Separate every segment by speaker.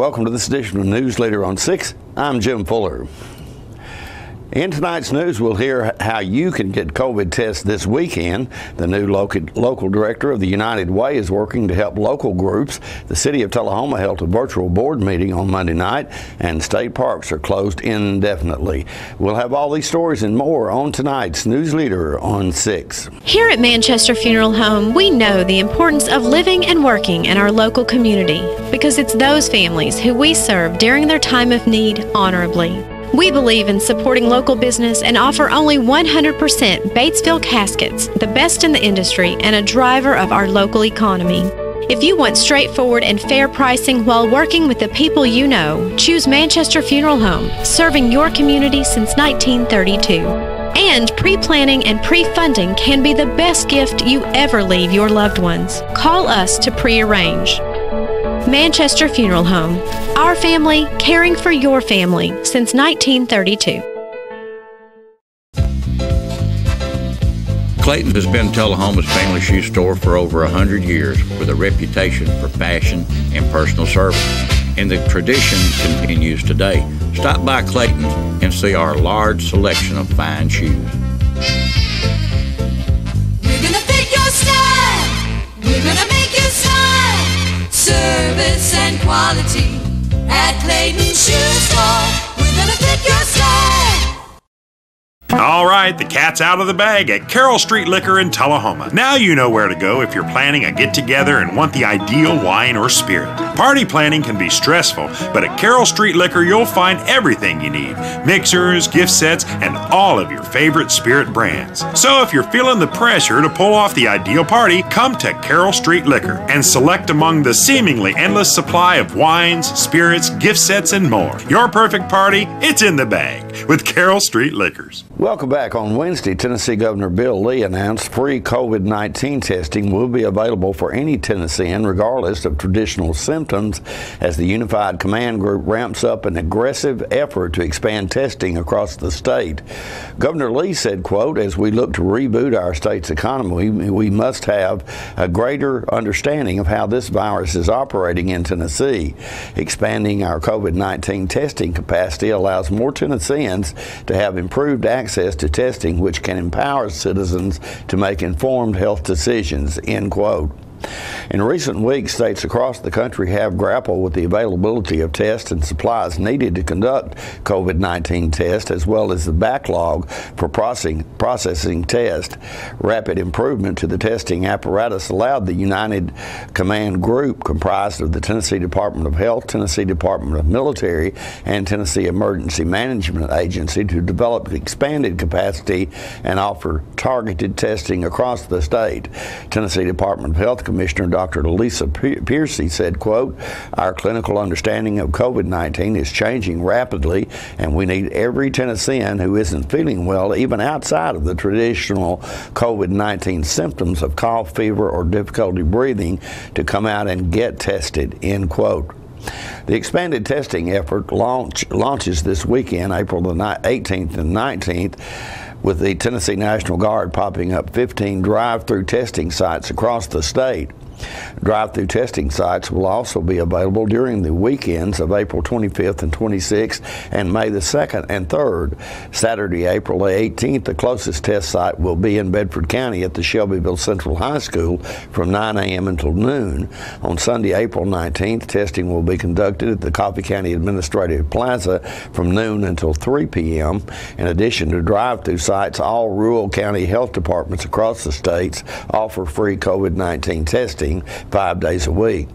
Speaker 1: Welcome to this edition of News Leader on 6. I'm Jim Fuller. In tonight's news, we'll hear how you can get COVID tests this weekend. The new local director of the United Way is working to help local groups. The city of Tullahoma held a virtual board meeting on Monday night, and state parks are closed indefinitely. We'll have all these stories and more on tonight's News Leader on 6.
Speaker 2: Here at Manchester Funeral Home, we know the importance of living and working in our local community because it's those families who we serve during their time of need honorably. We believe in supporting local business and offer only 100% Batesville caskets, the best in the industry and a driver of our local economy. If you want straightforward and fair pricing while working with the people you know, choose Manchester Funeral Home, serving your community since 1932. And pre-planning and pre-funding can be the best gift you ever leave your loved ones. Call us to pre-arrange. Manchester Funeral Home. Our family caring for your family since 1932.
Speaker 3: Clayton's has been Tullahoma's family shoe store for over 100 years with a reputation for fashion and personal service. And the tradition continues today. Stop by Clayton's and see our large selection of fine shoes.
Speaker 4: We're gonna fit your style. We're gonna make you smile. Service and quality at Clayton Shoe Store. We're gonna fit your style.
Speaker 5: All right, the cat's out of the bag at Carroll Street Liquor in Tullahoma. Now you know where to go if you're planning a get-together and want the ideal wine or spirit. Party planning can be stressful, but at Carroll Street Liquor you'll find everything you need. Mixers, gift sets, and all of your favorite spirit brands. So if you're feeling the pressure to pull off the ideal party, come to Carroll Street Liquor and select among the seemingly endless supply of wines, spirits, gift sets, and more. Your perfect party, it's in the bag with Carroll Street Liquors.
Speaker 1: Welcome back. On Wednesday, Tennessee Governor Bill Lee announced free COVID-19 testing will be available for any Tennessean regardless of traditional symptoms as the Unified Command Group ramps up an aggressive effort to expand testing across the state. Governor Lee said, quote, as we look to reboot our state's economy, we must have a greater understanding of how this virus is operating in Tennessee. Expanding our COVID-19 testing capacity allows more Tennesseans to have improved access to testing, which can empower citizens to make informed health decisions, end quote. In recent weeks, states across the country have grappled with the availability of tests and supplies needed to conduct COVID-19 tests, as well as the backlog for processing tests. Rapid improvement to the testing apparatus allowed the United Command Group, comprised of the Tennessee Department of Health, Tennessee Department of Military, and Tennessee Emergency Management Agency, to develop expanded capacity and offer targeted testing across the state. Tennessee Department of Health Commissioner Dr. Lisa Piercy said, quote, our clinical understanding of COVID-19 is changing rapidly, and we need every Tennessean who isn't feeling well, even outside of the traditional COVID-19 symptoms of cough, fever, or difficulty breathing, to come out and get tested, end quote. The expanded testing effort launches this weekend, April the 18th and 19th, with the Tennessee National Guard popping up 15 drive-through testing sites across the state. Drive-through testing sites will also be available during the weekends of April 25th and 26th and May the 2nd and 3rd. Saturday, April the 18th, the closest test site will be in Bedford County at the Shelbyville Central High School from 9 a.m. until noon. On Sunday, April 19th, testing will be conducted at the Coffee County Administrative Plaza from noon until 3 p.m. In addition to drive-through sites, all rural county health departments across the states offer free COVID-19 testing 5 days a week.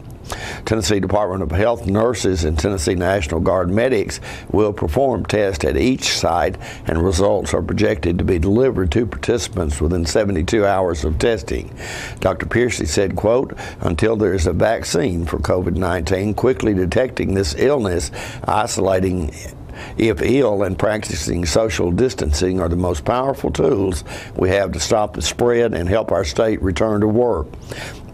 Speaker 1: Tennessee Department of Health nurses and Tennessee National Guard medics will perform tests at each site, and results are projected to be delivered to participants within 72 hours of testing. Dr. Piercy said, quote, until there is a vaccine for COVID-19, quickly detecting this illness, isolating if ill, and practicing social distancing are the most powerful tools we have to stop the spread and help our state return to work.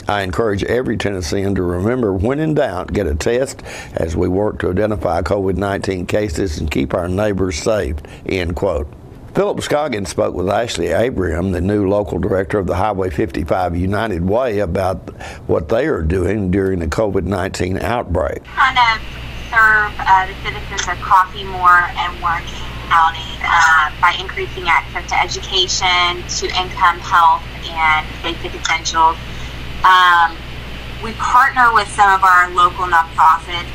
Speaker 1: I encourage every Tennessean to remember, when in doubt, get a test as we work to identify COVID-19 cases and keep our neighbors safe, end quote. Philip Scoggins spoke with Ashley Abraham, the new local director of the Highway 55 United Way, about what they are doing during the COVID-19 outbreak.
Speaker 6: On serve the citizens of Coffeemore and Warren County by increasing access to education, to income, health, and basic essentials. We partner with some of our local nonprofits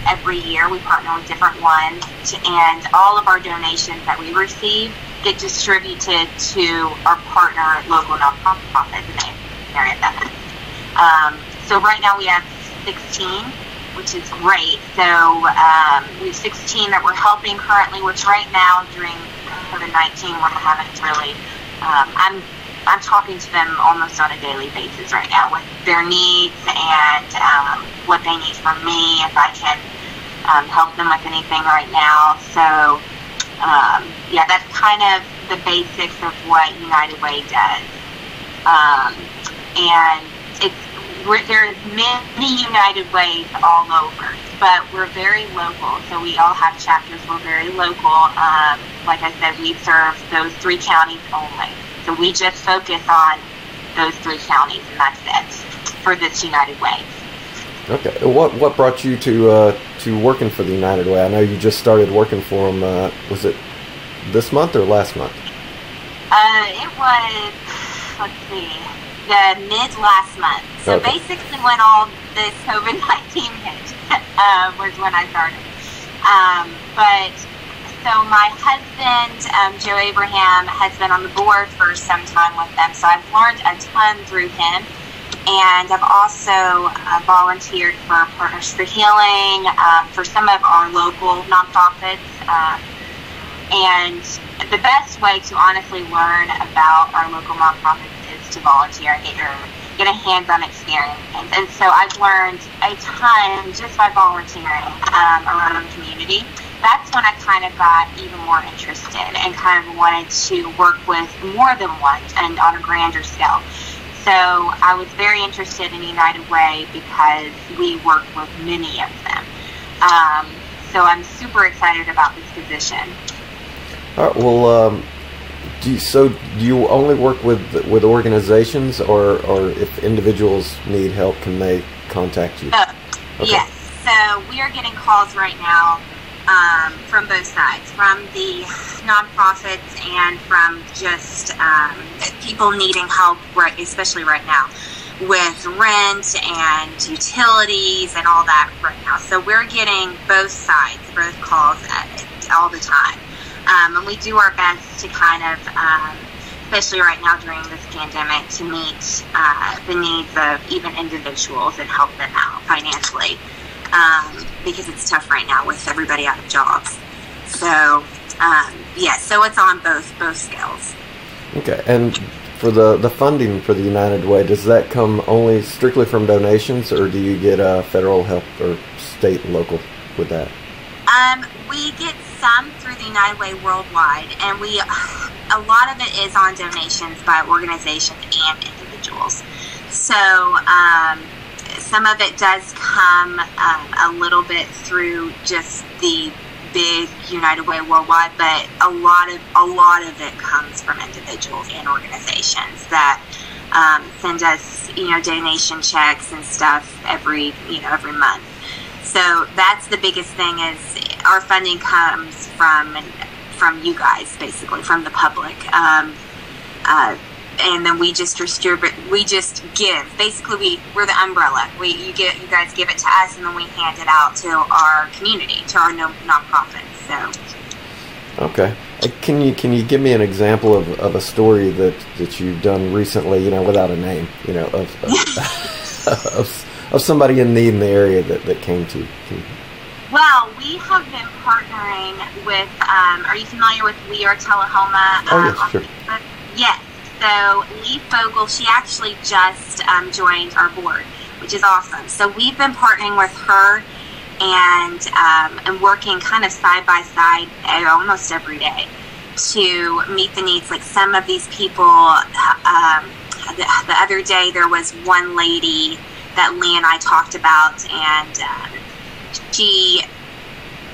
Speaker 6: every year. We partner with different ones, and all of our donations that we receive get distributed to our partner local nonprofits in the area. So right now we have 16, which is great. So we have 16 that we're helping currently, which right now during COVID-19 we haven't really. I'm talking to them almost on a daily basis right now with their needs and what they need from me, if I can help them with anything right now. So, yeah, that's kind of the basics of what United Way does. And there's many United Ways all over, but we're very local. So we all have chapters. We're very local. Like I said, we serve those 3 counties only. So we just focus on those 3 counties, and that's it for this United Way.
Speaker 7: Okay. What brought you to working for the United Way? I know you just started working for them. Was it this month or last month?
Speaker 6: It was, let's see, the mid last month. So
Speaker 7: okay.
Speaker 6: Basically when all this COVID-19 hit was when I started. So my husband, Joe Abraham, has been on the board for some time with them, so I've learned a ton through him. And I've also volunteered for Partners for Healing, for some of our local nonprofits. And the best way to honestly learn about our local nonprofits is to volunteer and get a hands-on experience. And so I've learned a ton just by volunteering around the community. That's when I kind of got even more interested and kind of wanted to work with more than one and on a grander scale. So I was very interested in United Way because we work with many of them. So I'm super excited about this position.
Speaker 7: All right, well, do you only work with organizations, or if individuals need help, can they contact you?
Speaker 6: Okay. Yes. So we are getting calls right now from both sides, from the nonprofits and from just people needing help, right, especially right now, with rent and utilities and all that right now. So we're getting both sides, both calls all the time. And we do our best to kind of, especially right now during this pandemic, to meet the needs of even individuals and help them out financially. Because it's tough right now with everybody out of jobs. So, so it's on both scales. Okay,
Speaker 7: and for the funding for the United Way, does that come only strictly from donations, or do you get federal help or state and local with that?
Speaker 6: We get some through the United Way worldwide, and a lot of it is on donations by organizations and individuals. So, some of it does come a little bit through just the big United Way worldwide, but a lot of it comes from individuals and organizations that send us, donation checks and stuff every month. So that's the biggest thing, is our funding comes from you guys, basically, from the public. And then we just distribute. We just give. Basically, we're the umbrella. You guys give it to us, and then we hand it out to our community, to our nonprofits. So.
Speaker 7: Okay. Can you give me an example of a story that you've done recently? Without a name. Of somebody in need in the area that came to you.
Speaker 6: Well, we have been partnering with. Are you familiar with We Are Tullahoma?
Speaker 7: Yes, sure.
Speaker 6: Yes. So Lee Fogel, she actually just joined our board, which is awesome. So we've been partnering with her and working kind of side by side almost every day to meet the needs. Like some of these people, the other day there was one lady that Lee and I talked about, and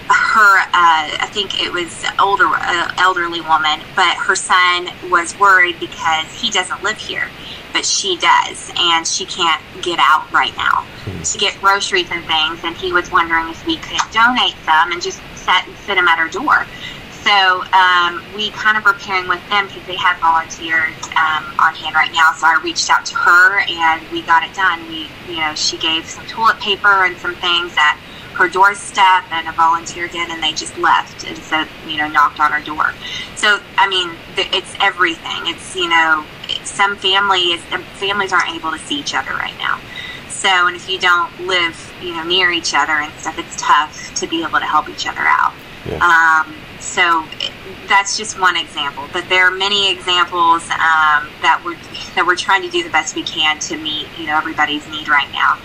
Speaker 6: I think it was elderly woman, but her son was worried because he doesn't live here, but she does, and she can't get out right now. to get groceries and things, and he was wondering if we could donate some and just sit them at our door. So we kind of were pairing with them because they have volunteers on hand right now. So I reached out to her and we got it done. She gave some toilet paper and some things at her doorstep, and a volunteer did, and they just left and said, knocked on her door. So I mean, it's everything. It's some families aren't able to see each other right now. So, and if you don't live near each other and stuff, it's tough to be able to help each other out. Yeah. So that's just one example, but there are many examples that we're trying to do the best we can to meet everybody's need right now.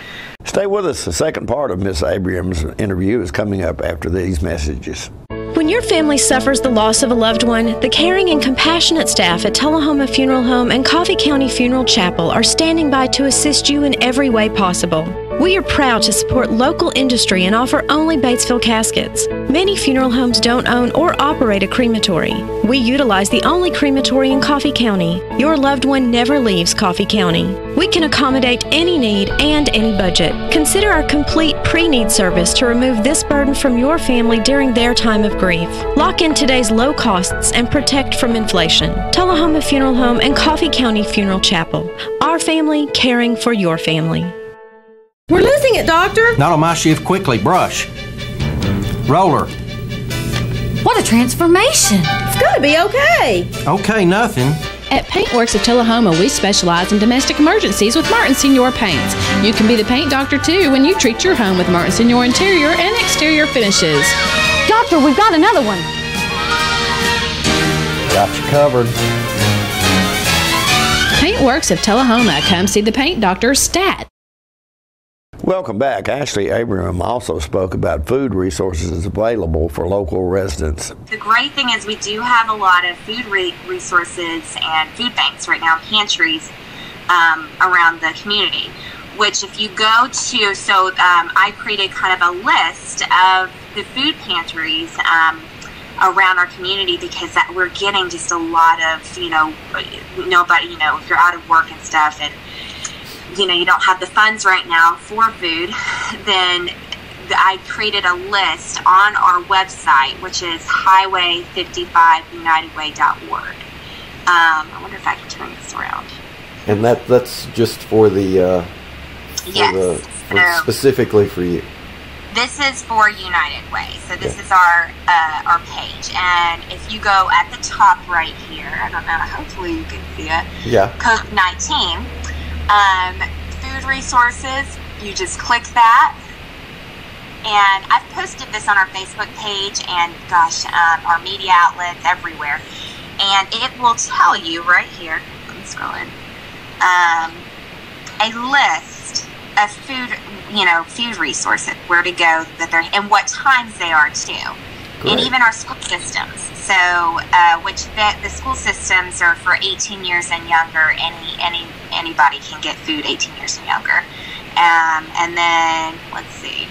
Speaker 1: Stay with us. The second part of Ms. Abrams' interview is coming up after these messages.
Speaker 2: When your family suffers the loss of a loved one, the caring and compassionate staff at Tullahoma Funeral Home and Coffee County Funeral Chapel are standing by to assist you in every way possible. We are proud to support local industry and offer only Batesville caskets. Many funeral homes don't own or operate a crematory. We utilize the only crematory in Coffee County. Your loved one never leaves Coffee County. We can accommodate any need and any budget. Consider our complete pre-need service to remove this burden from your family during their time of grief. Lock in today's low costs and protect from inflation. Tullahoma Funeral Home and Coffee County Funeral Chapel. Our family caring for your family.
Speaker 8: We're losing it, Doctor.
Speaker 9: Not on my shift. Quickly, brush. Roller.
Speaker 8: What a transformation. It's going to be okay.
Speaker 9: Okay, nothing.
Speaker 10: At Paintworks of Tullahoma, we specialize in domestic emergencies with Martin Senior Paints. You can be the paint doctor, too, when you treat your home with Martin Senior interior and exterior finishes.
Speaker 8: Doctor, we've got another one.
Speaker 7: Got you covered.
Speaker 10: Paintworks of Tullahoma. Come see the paint doctor, Stat.
Speaker 1: Welcome back. Ashley Abrams also spoke about food resources available for local residents.
Speaker 6: The great thing is we do have a lot of food resources and food banks right now, pantries around the community, which if you go to, I created kind of a list of the food pantries around our community because we're getting just a lot of, if you're out of work and stuff and you don't have the funds right now for food, then I created a list on our website, which is highway55unitedway.org. I wonder if I can turn this around.
Speaker 7: And that's just for the
Speaker 6: yes.
Speaker 7: Specifically for you.
Speaker 6: This is for United Way. So this is our page, and if you go at the top right here, I don't know, hopefully you can see it. Yeah. COVID-19. Food resources, you just click that, and I've posted this on our Facebook page and our media outlets everywhere, and it will tell you right here, let me scroll in, a list of food resources, where to go, and what times they are too. Great. And even our school systems. So, the school systems are for 18 years and younger. Anybody can get food 18 years and younger. And then, let's see,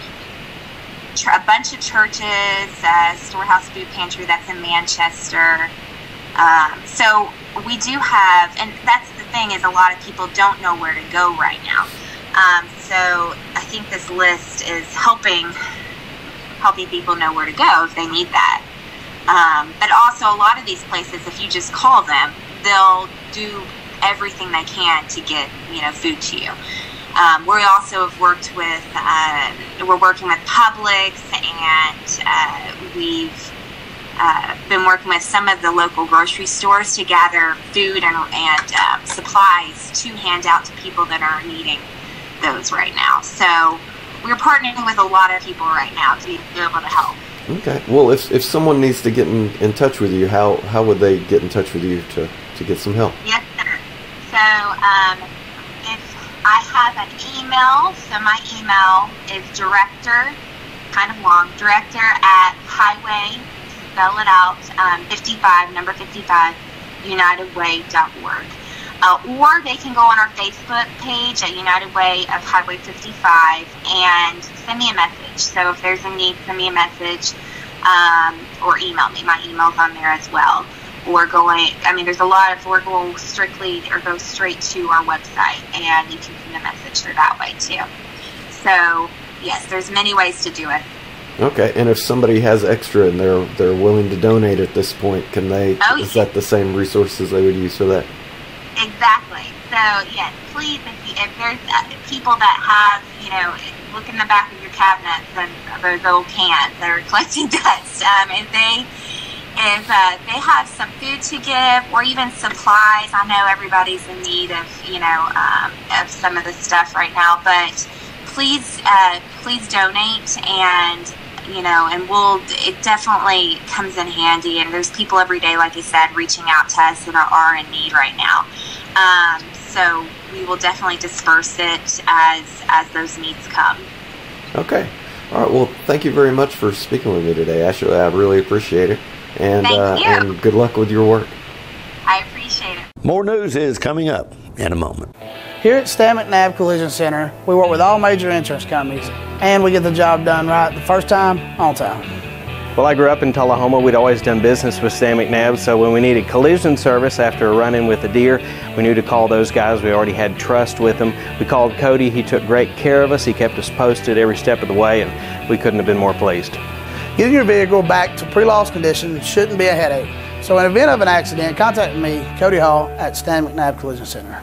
Speaker 6: a bunch of churches, Storehouse Food Pantry, that's in Manchester. So we do have, and that's the thing, is a lot of people don't know where to go right now. So I think this list is helping people know where to go if they need that. But also a lot of these places, if you just call them, they'll do everything they can to get food to you. We also have worked with, we're working with Publix, and we've been working with some of the local grocery stores to gather food and supplies to hand out to people that are needing those right now. So we're partnering with a lot of people right now to be able to help.
Speaker 7: Okay. Well, if someone needs to get in touch with you, how would they get in touch with you to get some help?
Speaker 6: Yes, sir. So if I have an email, so my email is director, kind of long, director at highway, spell it out, 55, number 55, unitedway.org. Or they can go on our Facebook page at United Way of Highway 55 and send me a message. So if there's a need, send me a message or email me. My email's on there as well. Or there's a lot of, or go straight to our website, and you can send a message through that way too. So yes, there's many ways to do it.
Speaker 7: Okay, and if somebody has extra and they're willing to donate at this point, can they? Is that the same resources they would use for that?
Speaker 6: Exactly. So yes, please, if there's people that have, look in the back of your cabinets and those old cans that are collecting dust. If they have some food to give or even supplies, I know everybody's in need of of some of the stuff right now, but please donate, and it definitely comes in handy. And there's people every day, like I said, reaching out to us that are in need right now. So we will definitely disperse it as those needs come.
Speaker 7: Okay. All right. Well, thank you very much for speaking with me today, Ashley. I really appreciate it. And,
Speaker 6: thank you.
Speaker 7: And good luck with your work.
Speaker 6: I appreciate it.
Speaker 1: More news is coming up in a moment.
Speaker 11: Here at Stan McNabb Collision Center, we work with all major insurance companies, and we get the job done right the first time, on time.
Speaker 12: Well, I grew up in Tullahoma. We'd always done business with Stan McNabb, so when we needed collision service after a run-in with a deer, we knew to call those guys. We already had trust with them. We called Cody. He took great care of us. He kept us posted every step of the way, and we couldn't have been more pleased.
Speaker 11: Getting your vehicle back to pre-loss condition shouldn't be a headache. So in the event of an accident, contact me, Cody Hall, at Stan McNabb Collision Center.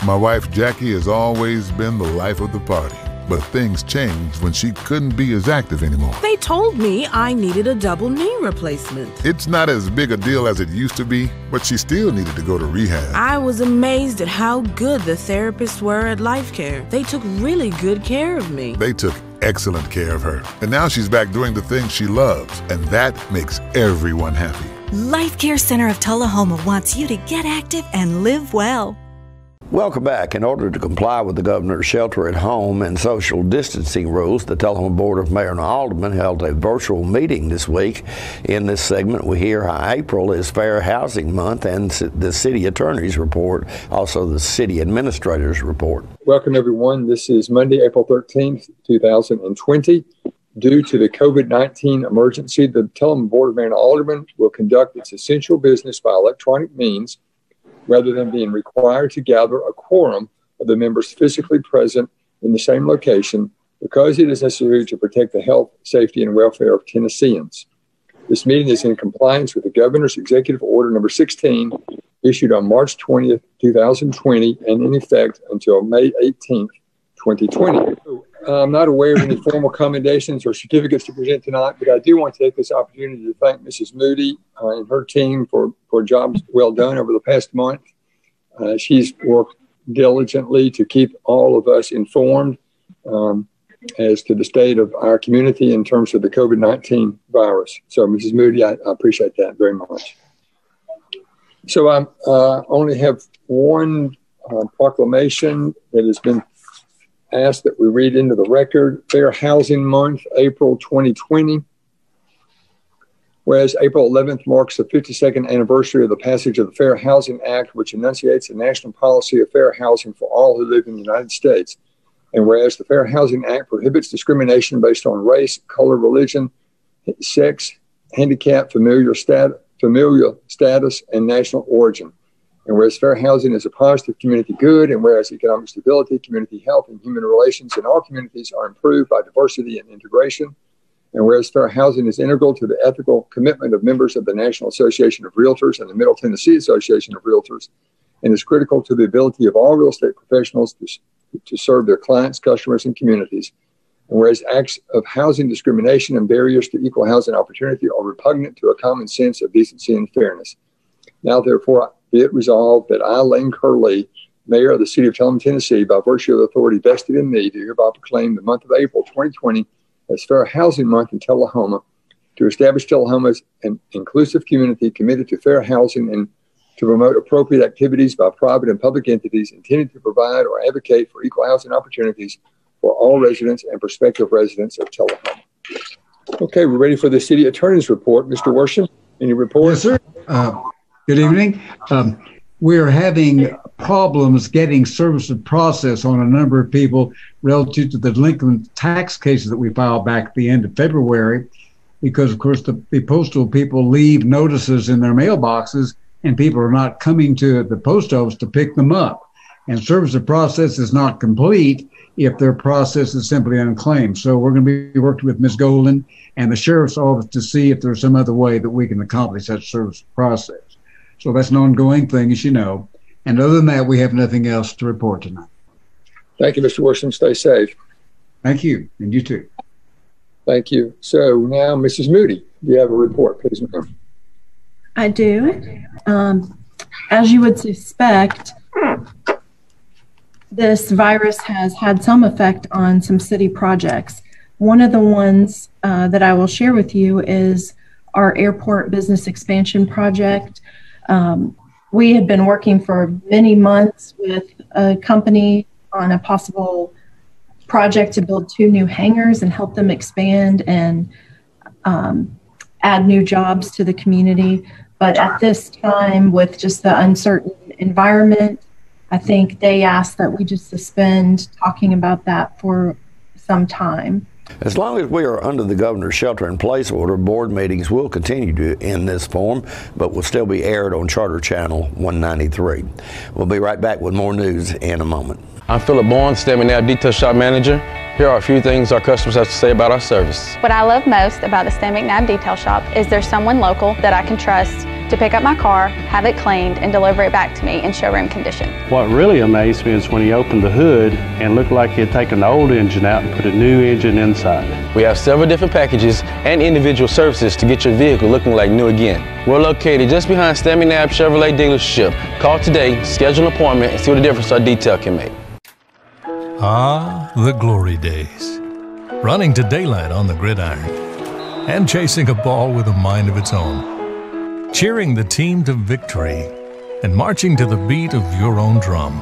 Speaker 13: My wife Jackie has always been the life of the party, but things changed when she couldn't be as active anymore.
Speaker 14: They told me I needed a double knee replacement.
Speaker 13: It's not as big a deal as it used to be, but she still needed to go to rehab.
Speaker 14: I was amazed at how good the therapists were at Life Care. They took really good care of me.
Speaker 13: They took excellent care of her. And now she's back doing the things she loves, and that makes everyone happy.
Speaker 15: Life Care Center of Tullahoma wants you to get active and live well.
Speaker 1: Welcome back. In order to comply with the governor's shelter at home and social distancing rules, the Tullahoma Board of Mayor and Aldermen held a virtual meeting this week. In this segment, we hear how April is Fair Housing Month and the city attorney's report, also the city administrator's report.
Speaker 16: Welcome, everyone. This is Monday, April 13th, 2020. Due to the COVID-19 emergency, the Tullahoma Board of Mayor and Aldermen will conduct its essential business by electronic means, rather than being required to gather a quorum of the members physically present in the same location, because it is necessary to protect the health, safety, and welfare of Tennesseans. This meeting is in compliance with the Governor's Executive Order number 16, issued on March 20th, 2020, and in effect until May 18th, 2020. I'm not aware of any formal commendations or certificates to present tonight, but I do want to take this opportunity to thank Mrs. Moody and her team for jobs well done over the past month. She's worked diligently to keep all of us informed as to the state of our community in terms of the COVID-19 virus. So, Mrs. Moody, I appreciate that very much. So I only have one proclamation that has been asked that we read into the record. Fair Housing Month, April 2020. Whereas April 11th marks the 52nd anniversary of the passage of the Fair Housing Act, which enunciates a national policy of fair housing for all who live in the United States. And whereas the Fair Housing Act prohibits discrimination based on race, color, religion, sex, handicap, familial status, and national origin. And whereas fair housing is a positive community good, and whereas economic stability, community health, and human relations in all communities are improved by diversity and integration, and whereas fair housing is integral to the ethical commitment of members of the National Association of Realtors and the Middle Tennessee Association of Realtors, and is critical to the ability of all real estate professionals to serve their clients, customers, and communities. And whereas acts of housing discrimination and barriers to equal housing opportunity are repugnant to a common sense of decency and fairness. Now, therefore, be it resolved that I, Lane Curley, Mayor of the City of Tullahoma, Tennessee, by virtue of the authority vested in me, do hereby proclaim the month of April 2020 as Fair Housing Month in Tullahoma, to establish Tullahoma as an inclusive community committed to fair housing and to promote appropriate activities by private and public entities intended to provide or advocate for equal housing opportunities for all residents and prospective residents of Tullahoma. Okay, we're ready for the City Attorney's report. Mr. Worsham, any report?
Speaker 17: Yes, sir. Good evening. We're having problems getting service of process on a number of people relative to the delinquent tax cases that we filed back at the end of February, because, of course, the postal people leave notices in their mailboxes and people are not coming to the post office to pick them up. And service of process is not complete if their process is simply unclaimed. So we're going to be working with Ms. Golden and the Sheriff's Office to see if there's some other way that we can accomplish that service process. So that's an ongoing thing, as you know. And other than that, we have nothing else to report tonight.
Speaker 16: Thank you, Mr. Worsham. Stay safe.
Speaker 17: Thank you, and you too.
Speaker 16: Thank you. So now, Mrs. Moody, you have a report, please, ma'am.
Speaker 18: I do. As you would suspect, this virus has had some effect on some city projects. One of the ones that I will share with you is our airport business expansion project. We had been working for many months with a company on a possible project to build 2 new hangars and help them expand and add new jobs to the community. But at this time, with just the uncertain environment, I think they asked that we just suspend talking about that for some time.
Speaker 1: As long as we are under the governor's shelter-in-place order, board meetings will continue in this form, but will still be aired on Charter Channel 193. We'll be right back with more news in a moment.
Speaker 19: I'm Philip Bourne, Stanley McNabb Detail Shop Manager. Here are a few things our customers have to say about our service.
Speaker 20: What I love most about the Stanley McNabb Detail Shop is there's someone local that I can trust to pick up my car, have it cleaned, and deliver it back to me in showroom condition.
Speaker 21: What really amazed me is when he opened the hood and looked like he had taken the old engine out and put a new engine inside.
Speaker 19: We have several different packages and individual services to get your vehicle looking like new again. We're located just behind Stanley McNabb Chevrolet dealership. Call today, schedule an appointment, and see what a difference our detail can make.
Speaker 22: Ah, the glory days. Running to daylight on the gridiron and chasing a ball with a mind of its own. Cheering the team to victory and marching to the beat of your own drum.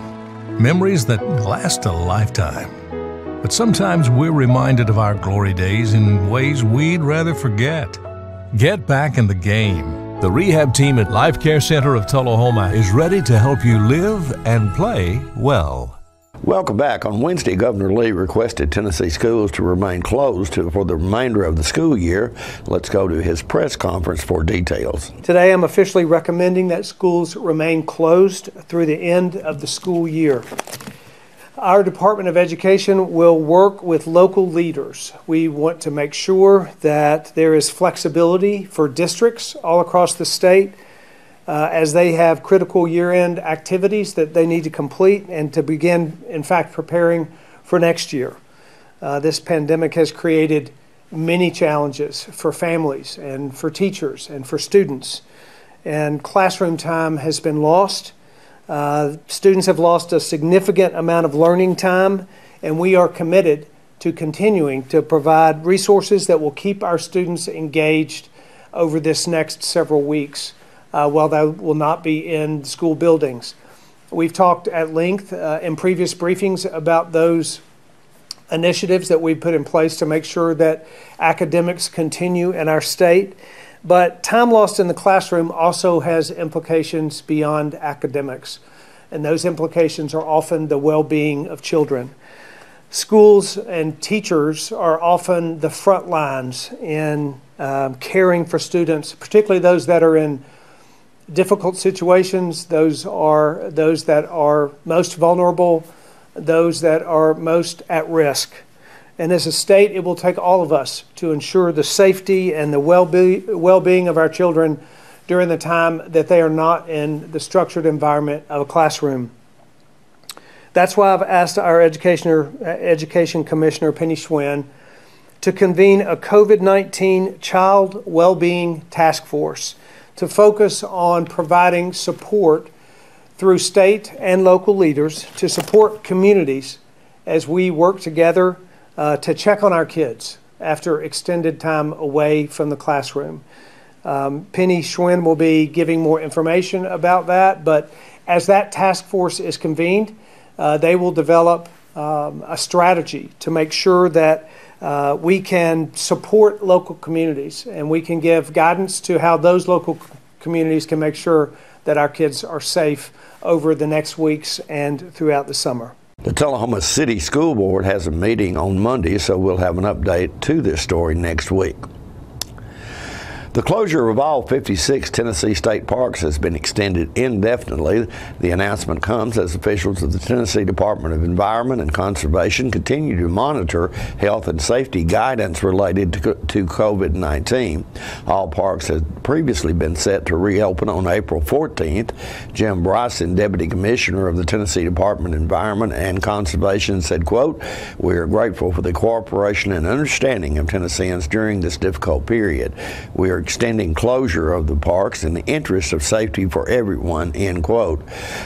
Speaker 22: Memories that last a lifetime. But sometimes we're reminded of our glory days in ways we'd rather forget. Get back in the game. The rehab team at Life Care Center of Tullahoma is ready to help you live and play well.
Speaker 1: Welcome back. On Wednesday, Governor Lee requested Tennessee schools to remain closed for the remainder of the school year. Let's go to his press conference for details.
Speaker 23: Today, I'm officially recommending that schools remain closed through the end of the school year. Our Department of Education will work with local leaders. We want to make sure that there is flexibility for districts all across the state as they have critical year-end activities that they need to complete and to begin, in fact, preparing for next year. This pandemic has created many challenges for families and for teachers and for students. And classroom time has been lost. Students have lost a significant amount of learning time, and we are committed to continuing to provide resources that will keep our students engaged over this next several weeks. While they will not be in school buildings. We've talked at length in previous briefings about those initiatives that we put in place to make sure that academics continue in our state. But time lost in the classroom also has implications beyond academics, and those implications are often the well-being of children. Schools and teachers are often the front lines in caring for students, particularly those that are in difficult situations. Those that are most vulnerable, those that are most at risk. And as a state, it will take all of us to ensure the safety and the well-being of our children during the time that they are not in the structured environment of a classroom. That's why I've asked our Education Commissioner, Penny Schwinn, to convene a COVID-19 Child Wellbeing Task Force to focus on providing support through state and local leaders to support communities as we work together to check on our kids after extended time away from the classroom. Penny Schwinn will be giving more information about that, but as that task force is convened, they will develop a strategy to make sure that we can support local communities and we can give guidance to how those local communities can make sure that our kids are safe over the next weeks and throughout the summer.
Speaker 1: The Tullahoma City School Board has a meeting on Monday, so we'll have an update to this story next week. The closure of all 56 Tennessee state parks has been extended indefinitely. The announcement comes as officials of the Tennessee Department of Environment and Conservation continue to monitor health and safety guidance related to COVID-19. All parks had previously been set to reopen on April 14th. Jim Bryson, Deputy Commissioner of the Tennessee Department of Environment and Conservation, said, quote, "We are grateful for the cooperation and understanding of Tennesseans during this difficult period. We are extending closure of the parks in the interest of safety for everyone," end quote.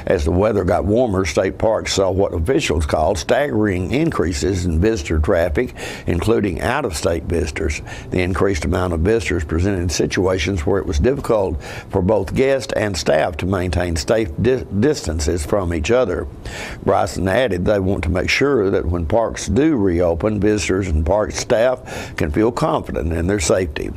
Speaker 1: As the weather got warmer, state parks saw what officials called staggering increases in visitor traffic, including out-of-state visitors. The increased amount of visitors presented situations where it was difficult for both guests and staff to maintain safe distances from each other. Bryson added they want to make sure that when parks do reopen, visitors and park staff can feel confident in their safety.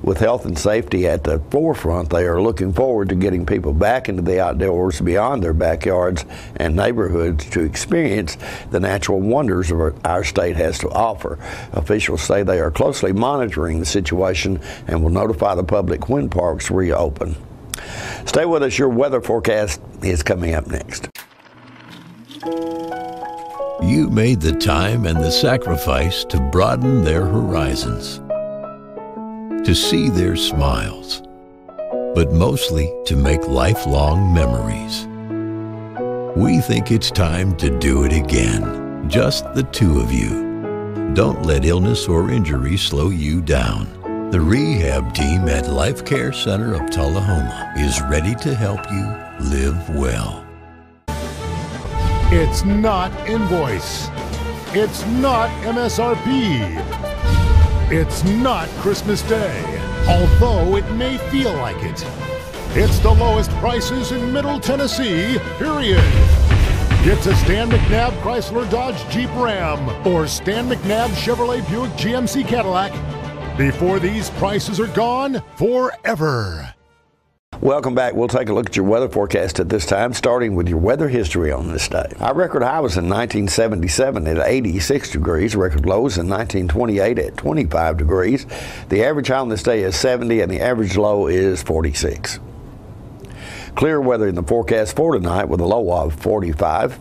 Speaker 1: With health and safety at the forefront, they are looking forward to getting people back into the outdoors beyond their backyards and neighborhoods to experience the natural wonders of our state has to offer. Officials say they are closely monitoring the situation and will notify the public when parks reopen. Stay with us. Your weather forecast is coming up next.
Speaker 3: You made the time and the sacrifice to broaden their horizons, to see their smiles, but mostly to make lifelong memories. We think it's time to do it again, just the two of you. Don't let illness or injury slow you down. The rehab team at Life Care Center of Tullahoma is ready to help you live well.
Speaker 4: It's not invoice. It's not MSRP. It's not Christmas Day, although it may feel like it. It's the lowest prices in Middle Tennessee, period. Get to Stan McNabb Chrysler Dodge Jeep Ram or Stan McNabb Chevrolet Buick GMC Cadillac before these prices are gone forever.
Speaker 1: Welcome back. We'll take a look at your weather forecast at this time, starting with your weather history on this day. Our record high was in 1977 at 86 degrees. Record low was in 1928 at 25 degrees. The average high on this day is 70 and the average low is 46. Clear weather in the forecast for tonight with a low of 45.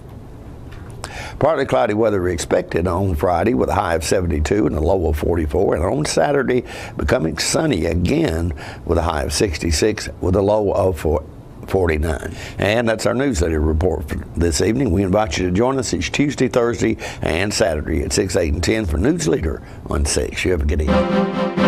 Speaker 1: Partly cloudy weather expected on Friday with a high of 72 and a low of 44. And on Saturday, becoming sunny again with a high of 66 with a low of 49. And that's our newsletter report for this evening. We invite you to join us each Tuesday, Thursday, and Saturday at 6, 8, and 10 for News Leader on 6. You have a good evening.